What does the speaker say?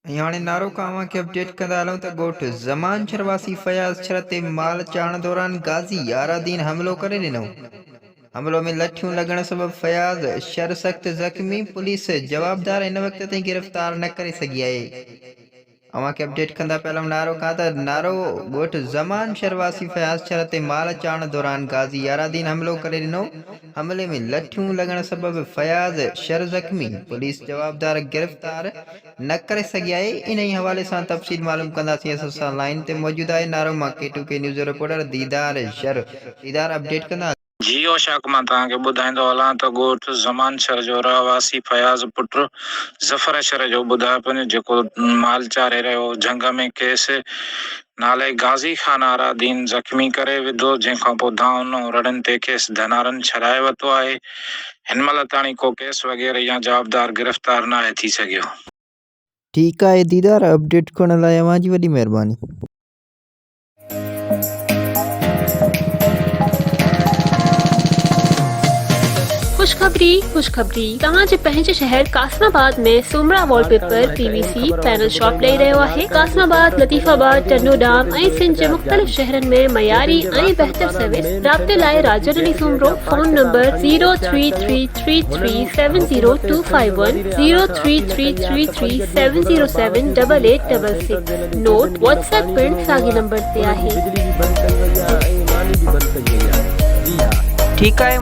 हाणे नारो कांवा खे अपडेट कंदा हलूं त ॻोठ ज़मान शरवासी फयाज़ छर ते माल चाढ़ण दौरान गाज़ी यारादीन हमलो करे ॾिनो। हमलो में लठियूं लॻण सबब फयाज़ शर सख्त ज़ख्मी। पुलिस जवाबदार इन वक़्त ताईं गिरफ़्तार न करे सघी आहे। अव्हांखे अपडेट कंदा पहिरियों नारो खां त नारो ॻोठ ज़मान शरवासी फयाज़ छर ते माल चाढ़ण दौरान गाज़ी यारादीन हमलो करे ॾिनो। हमले में लठियूं लॻण सबब फयाज़ शर ज़ख्मी। पुलिस जवाबदार गिरफ़्तार न करे सघी आहे। इन ई हवाले सां तफ़सील मालूम कंदासीं। असां सां लाइन ते मौजूद आहे नारो मां K2K न्यूज़ रिपोर्टर दीदार शर। दीदार अपडेट कंदा। जी औशाक मां तव्हांखे ॿुधाईंदो हलां त ॻोठ ज़मान शर जो रहवासी फयाज़ पुट ज़फ़र शर जो ॿुधाए पियो जेको माल चारे रहियो जंग में खेसि नाले गाज़ी ख़ान आरादीन ज़ख्मी करे विधो, जंहिंखां पोइ धाउन ऐं रड़नि ते खेसि धनारनि छॾाए वरितो आहे। हिन महिल ताणी को केस वग़ैरह या जवाबदार गिरफ़्तार न आहे थी सघियो। ठीकु आहे दीदार, अपडेट करण लाइ अव्हांजी वॾी महिरबानी। खुशखबरी तव्हांजे पंहिंजे शहर कासमाबाद में सुमरा वॉलपेपर PVC पैनल शॉप ॾेई रहियो आहे। कासमाबाद, लतीफ़ाबाद, टंडोडाम ऐं सिंध जे मुख़्तलिफ़ शहरनि में मयारी ऐं बहितर सर्विस। राब्ते लाइ Rajnani Soomro, phone number 03333702510, 03333707886। Note WhatsApp पिण साॻे नंबर ते आहे। ठीकु आहे।